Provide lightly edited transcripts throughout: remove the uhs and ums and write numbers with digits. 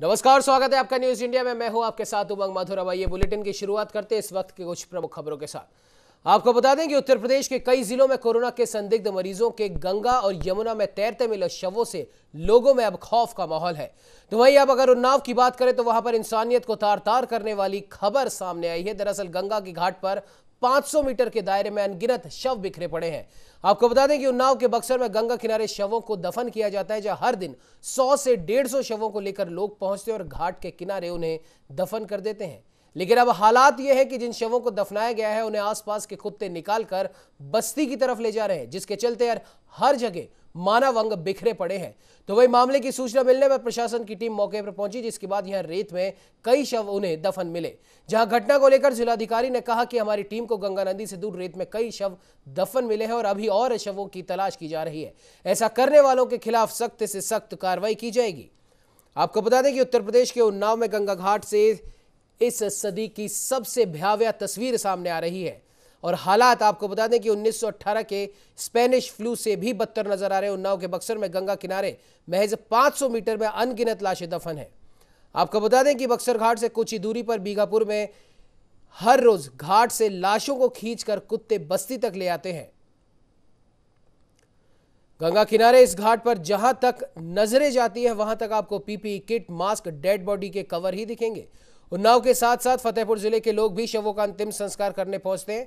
नमस्कार, स्वागत है आपका न्यूज इंडिया में। मैं हूं आपके साथ उमंग माथुर। अब आइए बुलेटिन की शुरुआत करते हैं इस वक्त की कुछ प्रमुख खबरों के साथ। आपको बता दें कि उत्तर प्रदेश के कई जिलों में कोरोना के संदिग्ध मरीजों के गंगा और यमुना में तैरते मिले शवों से लोगों में अब खौफ का माहौल है। तो वहीं अब अगर उन्नाव की बात करें तो वहां पर इंसानियत को तार तार करने वाली खबर सामने आई है। दरअसल गंगा की घाट पर 500 मीटर के दायरे में अनगिनत शव बिखरे पड़े हैं। आपको बता दें कि उन्नाव के बक्सर में गंगा किनारे शवों को दफन किया जाता है, जहां हर दिन 100 से 150 शवों को लेकर लोग पहुंचते हैं और घाट के किनारे उन्हें दफन कर देते हैं। लेकिन अब हालात यह है कि जिन शवों को दफनाया गया है उन्हें आसपास के कुत्ते निकालकर बस्ती की तरफ ले जा रहे हैं, जिसके चलते हर जगह मानव अंग बिखरे पड़े हैं। तो वही मामले की सूचना मिलने पर प्रशासन की टीम मौके पर पहुंची, जिसके बाद यहां रेत में कई शव उन्हें दफन मिले। जहां घटना को लेकर जिलाधिकारी ने कहा कि हमारी टीम को गंगा नदी से दूर रेत में कई शव दफन मिले हैं और अभी और शवों की तलाश की जा रही है। ऐसा करने वालों के खिलाफ सख्त से सख्त कार्रवाई की जाएगी। आपको बता दें कि उत्तर प्रदेश के उन्नाव में गंगा घाट से इस सदी की सबसे भयावह तस्वीर सामने आ रही है और हालात आपको बता दें कि 1918 के स्पेनिश फ्लू से भी बदतर नजर आ रहे हैं। उन्नाव के बक्सर में गंगा किनारे महज 500 मीटर में अनगिनत लाशें दफन हैं। आपको बता दें कि बक्सर घाट से कुछ ही दूरी पर बीघापुर में हर रोज घाट से लाशों को खींचकर कुत्ते बस्ती तक ले आते हैं। गंगा किनारे इस घाट पर जहां तक नजरें जाती है वहां तक आपको PPE kit, mask, dead body के कवर ही दिखेंगे। उन्नाव के साथ साथ फतेहपुर जिले के लोग भी शवों का अंतिम संस्कार करने पहुंचते हैं।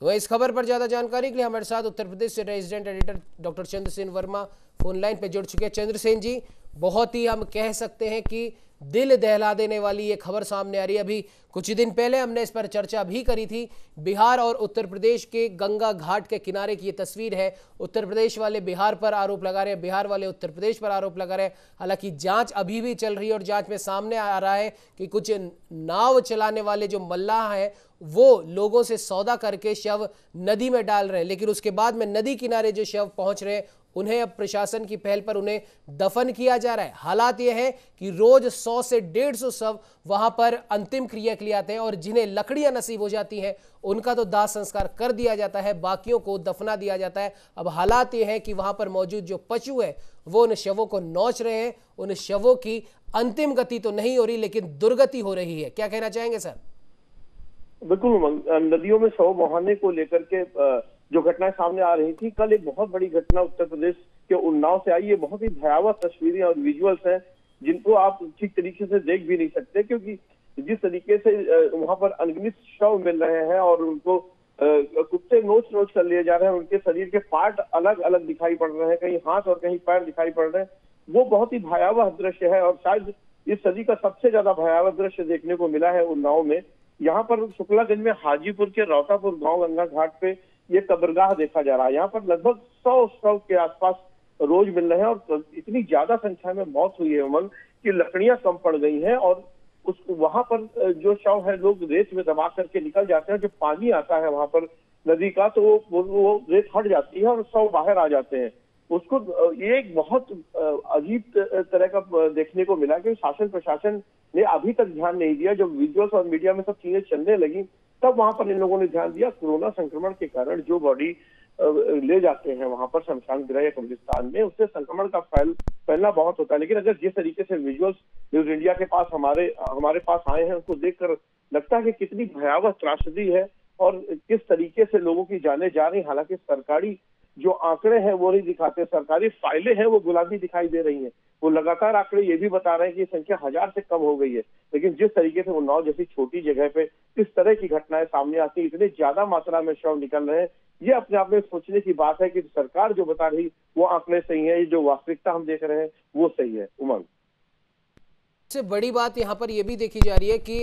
तो इस खबर पर ज्यादा जानकारी के लिए हमारे साथ उत्तर प्रदेश से resident editor doctor Chandrasen Verma phone line पे जुड़ चुके हैं। चंद्रसेन जी, बहुत ही हम कह सकते हैं कि दिल दहला देने वाली ये खबर सामने आ रही है। अभी कुछ ही दिन पहले हमने इस पर चर्चा भी करी थी। बिहार और उत्तर प्रदेश के गंगा घाट के किनारे की ये तस्वीर है। उत्तर प्रदेश वाले बिहार पर आरोप लगा रहे हैं, बिहार वाले उत्तर प्रदेश पर आरोप लगा रहे हैं। हालांकि जांच अभी भी चल रही है और जांच में सामने आ रहा है कि कुछ नाव चलाने वाले जो मल्लाह हैं वो लोगों से सौदा करके शव नदी में डाल रहे हैं, लेकिन उसके बाद में नदी किनारे जो शव पहुंच रहे हैं उन्हें अब प्रशासन की पहल पर उन्हें दफन किया जा रहा है। हालात यह है कि रोज 100 से 150 शव वहां पर अंतिम क्रिया के लिए आते हैं और जिन्हें लकड़ियां नसीब हो जाती हैं उनका तो दाह संस्कार कर दिया जाता है, बाकियों को दफना दिया जाता है। अब हालात यह है कि वहां पर मौजूद जो पशु है वो उन शवों को नोच रहे हैं। उन शवों की अंतिम गति तो नहीं हो रही लेकिन दुर्गति हो रही है। क्या कहना चाहेंगे सर? बिल्कुल, नदियों में शव बहाने को लेकर के जो घटनाएं सामने आ रही थी, कल एक बहुत बड़ी घटना उत्तर प्रदेश के उन्नाव से आई। ये बहुत ही भयावह तस्वीरें और विजुअल्स हैं जिनको आप ठीक तरीके से देख भी नहीं सकते, क्योंकि जिस तरीके से वहां पर अनगिनत शव मिल रहे हैं और उनको कुत्ते नोच नोच कर लिए जा रहे हैं। उनके शरीर के पार्ट अलग अलग दिखाई पड़ रहे हैं, कहीं हाथ और कहीं पैर दिखाई पड़ रहे हैं। वो बहुत ही भयावह दृश्य है और शायद इस सदी का सबसे ज्यादा भयावह दृश्य देखने को मिला है उन्नाव में। यहाँ पर शुक्लागंज में हाजीपुर के रौतापुर गांव गंगा घाट पे ये कब्रगाह देखा जा रहा है। यहाँ पर लगभग 100 शव के आसपास रोज मिल रहे हैं और इतनी ज्यादा संख्या में मौत हुई है उमंग कि लकड़ियां कम पड़ गई हैं और वहां पर जो शव है लोग रेत में दबा करके निकल जाते हैं। जब पानी आता है वहां पर नदी का तो वो रेत हट जाती है और शव बाहर आ जाते हैं। उसको ये एक बहुत अजीब तरह का देखने को मिला कि शासन प्रशासन ने अभी तक ध्यान नहीं दिया। जब विजुअल्स और मीडिया में सब चीजें चलने लगी तब वहां पर इन लोगों ने ध्यान दिया। कोरोना संक्रमण के कारण जो बॉडी ले जाते हैं वहां पर शमशान गृह या कब्रिस्तान में, उससे संक्रमण का फैलना बहुत होता है। लेकिन अगर जिस तरीके से विजुअल्स न्यूज इंडिया के पास हमारे पास आए हैं उनको देखकर लगता है कि कितनी भयावह त्रासदी है और किस तरीके से लोगों की जानें जा रही। हालांकि सरकारी जो आंकड़े हैं वो नहीं दिखाते, सरकारी फाइलें हैं वो गुलाबी दिखाई दे रही हैं। वो लगातार आंकड़े ये भी बता रहे हैं कि संख्या 1000 से कम हो गई है। लेकिन जिस तरीके से उन्नाव जैसी छोटी जगह पे इस तरह की घटनाएं सामने आती है, इतने ज्यादा मात्रा में शव निकल रहे हैं, ये अपने आप में सोचने की बात है कि सरकार जो बता रही वो आंकड़े सही है, जो वास्तविकता हम देख रहे हैं वो सही है। उमंग, सबसे बड़ी बात यहां पर यह भी देखी जा रही है कि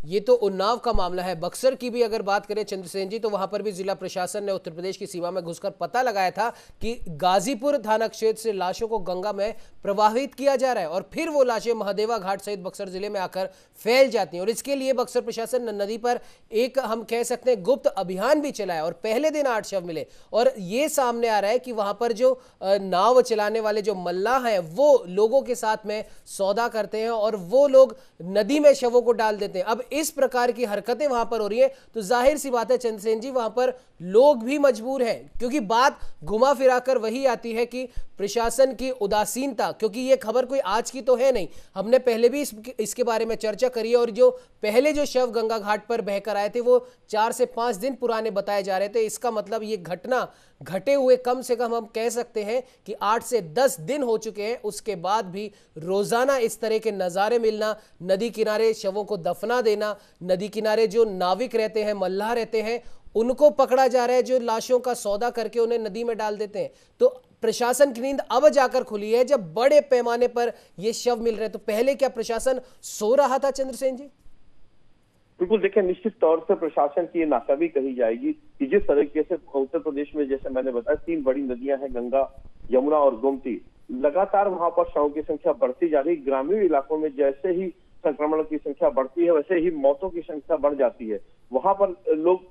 ये तो उन्नाव का मामला है। बक्सर की भी अगर बात करें चंद्रसेन जी, तो वहां पर भी जिला प्रशासन ने उत्तर प्रदेश की सीमा में घुसकर पता लगाया था कि गाजीपुर थाना क्षेत्र से लाशों को गंगा में प्रवाहित किया जा रहा है और फिर वो लाशें महादेवा घाट सहित बक्सर जिले में आकर फैल जाती हैं। और इसके लिए बक्सर प्रशासन ने नदी पर एक हम कह सकते हैं गुप्त अभियान भी चलाया और पहले दिन 8 शव मिले। और ये सामने आ रहा है कि वहां पर जो नाव चलाने वाले जो मल्लाह हैं वो लोगों के साथ में सौदा करते हैं और और वो लोग नदी में शवों को डाल देते हैं। अब इस प्रकार की हरकतें वहां पर हो रही है तो जाहिर सी बात है चंद्रसेन जी, वहां पर लोग भी मजबूर हैं, क्योंकि बात घुमा फिराकर वही आती है कि प्रशासन की उदासीनता, क्योंकि ये खबर कोई आज की तो है नहीं, हमने पहले भी इसके बारे में चर्चा करी है। और जो पहले जो शव गंगा घाट पर बहकर आए थे वो 4 से 5 दिन पुराने बताए जा रहे थे। इसका मतलब ये घटना घटे हुए कम से कम हम कह सकते हैं कि 8 से 10 दिन हो चुके हैं। उसके बाद भी रोजाना इस तरह के नजारे मिलना, नदी किनारे शवों को दफना देना, नदी किनारे जो नाविक रहते हैं, मल्लाह रहते हैं, उनको पकड़ा जा रहा है, जो लाशों का सौदा करके उन्हें नदी में डाल देते हैं। तो प्रशासन की नींद अब जाकर खुली है जब बड़े पैमाने पर ये शव मिल रहे हैं। तो पहले क्या प्रशासन सो रहा था चंद्रसेन जी? बिल्कुल, देखिए निश्चित तौर से प्रशासन की ये नाकामी कही जाएगी कि जिस तरीके से उत्तर प्रदेश में, जैसे मैंने बताया, 3 बड़ी नदियां हैं, गंगा, यमुना और गोमती, लगातार वहां पर शवों की संख्या बढ़ती जा रही। ग्रामीण इलाकों में जैसे ही संक्रमण की संख्या बढ़ती है वैसे ही मौतों की संख्या बढ़ जाती है। वहां पर लोग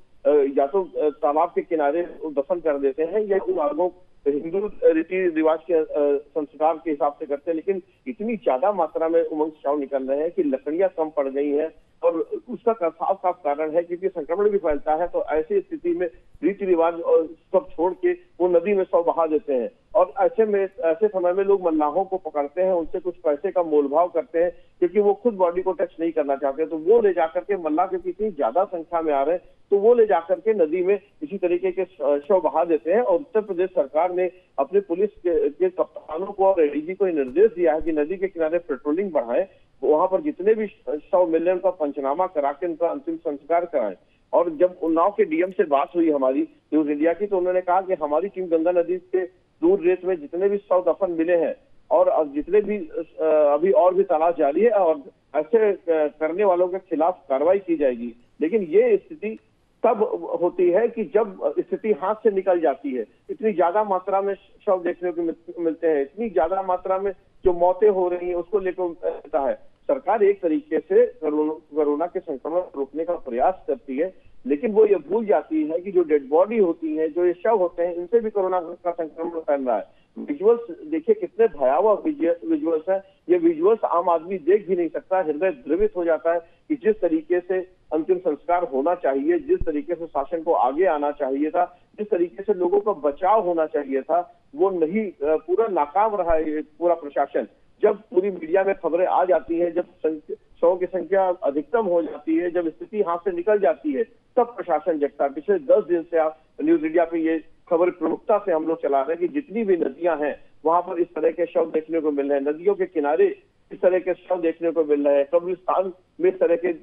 या तो तालाब के किनारे दफन कर देते हैं या उन आगों हिंदू रीति रिवाज के संस्कार के हिसाब से करते हैं, लेकिन इतनी ज्यादा मात्रा में उमंग शव निकल रहे हैं कि लकड़ियां कम पड़ गई हैं। और उसका साफ साफ कारण है क्योंकि संक्रमण भी फैलता है, तो ऐसी स्थिति में रीति रिवाज और सब छोड़ के वो नदी में शव बहा देते हैं। और ऐसे समय में लोग मल्लाहों को पकड़ते हैं, उनसे कुछ पैसे का मोलभाव करते हैं क्योंकि वो खुद बॉडी को टच नहीं करना चाहते। तो वो ले जाकर के, मल्लाह क्योंकि इतनी ज्यादा संख्या में आ रहे हैं, तो वो ले जाकर के नदी में इसी तरीके के शव बहा देते हैं। और उत्तर प्रदेश सरकार ने अपने पुलिस के कप्तानों को और एडीजी को निर्देश दिया है कि नदी के किनारे पेट्रोलिंग बढ़ाएं, वहां पर जितने भी शव मिल रहे हैं उनका पंचनामा करा के उनका अंतिम संस्कार कराएं। और जब उन्नाव के डीएम से बात हुई हमारी न्यूज इंडिया की, तो उन्होंने कहा कि हमारी टीम गंगा नदी के दूर रेत में जितने भी शव दफन मिले हैं और जितने भी अभी और भी तलाश जारी है और ऐसे करने वालों के खिलाफ कार्रवाई की जाएगी। लेकिन ये स्थिति तब होती है कि जब स्थिति हाथ से निकल जाती है। इतनी ज्यादा मात्रा में शव देखने को मिलते हैं, इतनी ज्यादा मात्रा में जो मौतें हो रही हैं उसको लेकर मिलता है। सरकार एक तरीके से कोरोना के संक्रमण रोकने का प्रयास करती है, लेकिन वो ये भूल जाती है कि जो डेड बॉडी होती है, जो ये शव होते हैं, इनसे भी कोरोना का संक्रमण फैल रहा है। विजुअल्स देखिए कितने भयावह विजुअल्स हैं। ये विजुअल्स आम आदमी देख भी नहीं सकता, हृदय द्रवित हो जाता है कि जिस तरीके से अंतिम संस्कार होना चाहिए, जिस तरीके से शासन को आगे आना चाहिए था, जिस तरीके से लोगों का बचाव होना चाहिए था, वो नहीं, पूरा नाकाम रहा है ये पूरा प्रशासन। जब पूरी मीडिया में खबरें आ जाती हैं, जब शवों की संख्या अधिकतम हो जाती है, जब स्थिति हाथ से निकल जाती है, तब प्रशासन जगता है। पिछले 10 दिन से आप न्यूज इंडिया पे ये खबर प्रमुखता से हम लोग चला रहे हैं कि जितनी भी नदियां हैं वहां पर इस तरह के शव देखने को मिल रहे हैं। नदियों के किनारे इस तरह के शव देखने को मिल रहे हैं, कब्रिस्तान में इस तरह के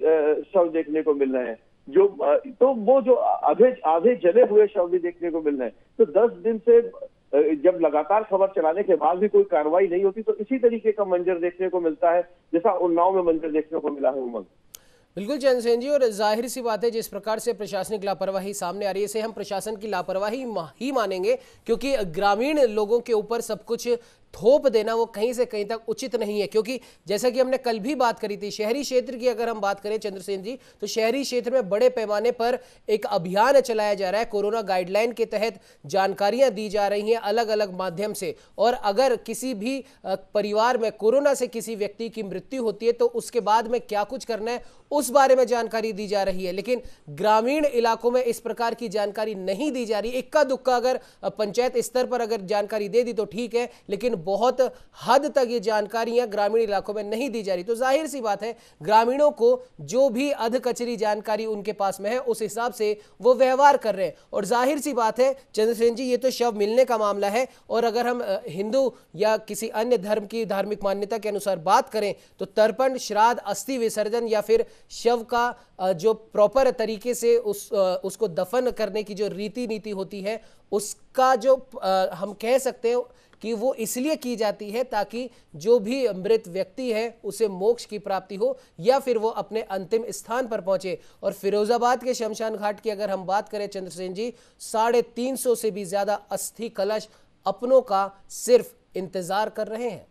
शव देखने को मिल रहे हैं, तो वो जो आधे जले हुए शव भी देखने को मिल रहे हैं। तो 10 दिन से जब लगातार खबर चलाने के बाद भी कोई कार्रवाई नहीं होती, तो इसी तरीके का मंजर देखने को मिलता है जैसा उन्नाव में मंजर देखने को मिला है। उमंग, बिल्कुल चंद्रसेन जी, और जाहिर सी बात है जिस प्रकार से प्रशासनिक लापरवाही सामने आ रही है, इसे हम प्रशासन की लापरवाही ही मानेंगे, क्योंकि ग्रामीण लोगों के ऊपर सब कुछ थोप देना वो कहीं से कहीं तक उचित नहीं है। क्योंकि जैसा कि हमने कल भी बात करी थी, शहरी क्षेत्र की अगर हम बात करें चंद्रसेन जी, तो शहरी क्षेत्र में बड़े पैमाने पर एक अभियान चलाया जा रहा है। कोरोना गाइडलाइन के तहत जानकारियां दी जा रही हैं अलग अलग माध्यम से, और अगर किसी भी परिवार में कोरोना से किसी व्यक्ति की मृत्यु होती है तो उसके बाद में क्या कुछ करना है उस बारे में जानकारी दी जा रही है। लेकिन ग्रामीण इलाकों में इस प्रकार की जानकारी नहीं दी जा रही। इक्का दुक्का अगर पंचायत स्तर पर अगर जानकारी दे दी तो ठीक है, लेकिन बहुत हद तक ये जानकारियां ग्रामीण इलाकों में नहीं दी जा रही। तो जाहिर सी बात है ग्रामीणों को जो भी अधकचरी जानकारी उनके पास में है उस हिसाब से वो व्यवहार कर रहे हैं। और जाहिर सी बात है चंद्रसेन जी, ये तो शव मिलने का मामला है, और अगर हम हिंदू या किसी अन्य धर्म की धार्मिक मान्यता के अनुसार बात करें तो तर्पण, श्राद्ध, अस्थि विसर्जन या फिर शव का जो प्रॉपर तरीके से उसको दफन करने की जो रीति नीति होती है, उसका जो हम कह सकते हैं कि वो इसलिए की जाती है ताकि जो भी मृत व्यक्ति है उसे मोक्ष की प्राप्ति हो या फिर वो अपने अंतिम स्थान पर पहुंचे। और फिरोजाबाद के शमशान घाट की अगर हम बात करें चंद्रसेन जी, 350 से भी ज्यादा अस्थि कलश अपनों का सिर्फ इंतजार कर रहे हैं।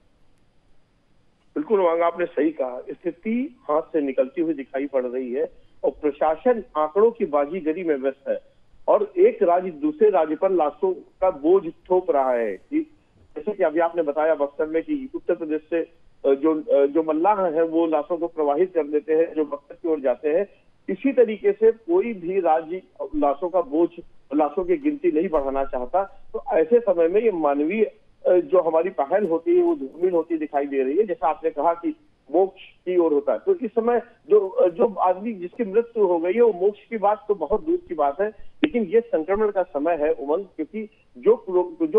बिल्कुल वांग, आपने सही कहा, स्थिति हाथ से निकलती हुई दिखाई पड़ रही है और प्रशासन आंकड़ों की बाजीगरी में व्यस्त है और एक राज्य दूसरे राज्य पर लाशों का बोझ थोप रहा है। जैसे कि अभी आपने बताया बक्सर में कि उत्तर प्रदेश से जो मल्लाह हैं वो लाशों को प्रवाहित कर देते हैं, जो मकसद की ओर जाते हैं। इसी तरीके से कोई भी राज्य लाशों का बोझ, लाशों की गिनती नहीं बढ़ाना चाहता। तो ऐसे समय में ये मानवीय जो हमारी पहल होती है वो धूमिल होती दिखाई दे रही है। जैसा आपने कहा कि मोक्ष की ओर होता है, तो इस समय जो आदमी जिसकी मृत्यु हो गई है वो मोक्ष की बात तो बहुत दूर की बात है, लेकिन ये संक्रमण का समय है उमंग, क्योंकि जो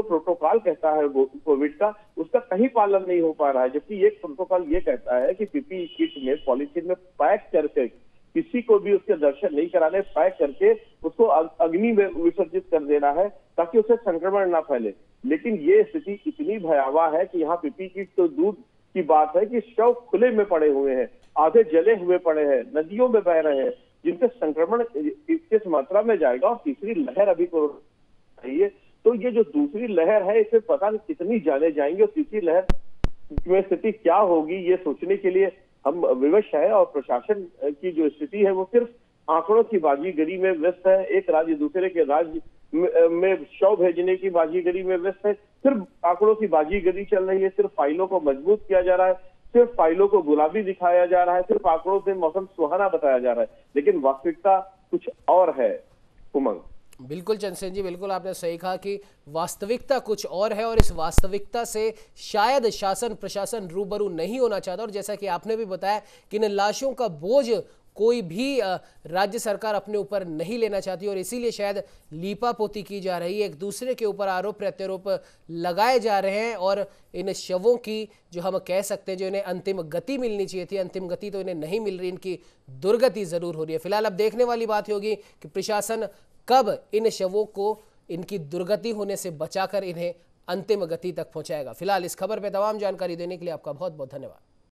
प्रोटोकॉल कहता है कोविड का, उसका कहीं पालन नहीं हो पा रहा है। जबकि एक प्रोटोकॉल ये कहता है कि पीपीई किट में पॉलीथीन में पैक करके किसी को भी उसके दर्शन नहीं कराने, पैक करके उसको अग्नि में विसर्जित कर देना है ताकि उसे संक्रमण ना फैले। लेकिन ये स्थिति इतनी भयावह है कि यहाँ पीपीई किट तो दूर की बात है कि शव खुले में पड़े हुए हैं, आधे जले हुए पड़े हैं, नदियों में बह रहे हैं, जिनसे संक्रमण किस मात्रा में जाएगा। और तीसरी लहर अभी कोरोना है, तो ये जो दूसरी लहर है इसमें पता नहीं कितनी जाने जाएंगे और तीसरी लहर में स्थिति क्या होगी, ये सोचने के लिए हम विवश है। और प्रशासन की जो स्थिति है वो सिर्फ आंकड़ों की बाजीगरी में व्यस्त है। एक राज्य दूसरे के राज्य में शव भेजने की बाजीगरी में व्यस्त है। सिर्फ आंकड़ों की बाजीगरी चल रही है, सिर्फ फाइलों को मजबूत किया जा रहा है, सिर्फ फाइलों को गुलाबी दिखाया जा रहा है, सिर्फ आंकड़ों से मौसम सुहाना बताया जा रहा है, लेकिन वास्तविकता कुछ और है उमंग। बिल्कुल चंद्रसेन जी, बिल्कुल आपने सही कहा कि वास्तविकता कुछ और है और इस वास्तविकता से शायद शासन प्रशासन रूबरू नहीं होना चाहता। और जैसा कि आपने भी बताया कि इन लाशों का बोझ कोई भी राज्य सरकार अपने ऊपर नहीं लेना चाहती और इसीलिए शायद लीपापोती की जा रही है, एक दूसरे के ऊपर आरोप प्रत्यारोप लगाए जा रहे हैं। और इन शवों की जो हम कह सकते हैं जो इन्हें अंतिम गति मिलनी चाहिए थी, अंतिम गति तो इन्हें नहीं मिल रही, इनकी दुर्गति जरूर हो रही है। फिलहाल अब देखने वाली बात होगी कि प्रशासन कब इन शवों को इनकी दुर्गति होने से बचाकर इन्हें अंतिम गति तक पहुंचाएगा। फिलहाल इस खबर पर तमाम जानकारी देने के लिए आपका बहुत बहुत धन्यवाद।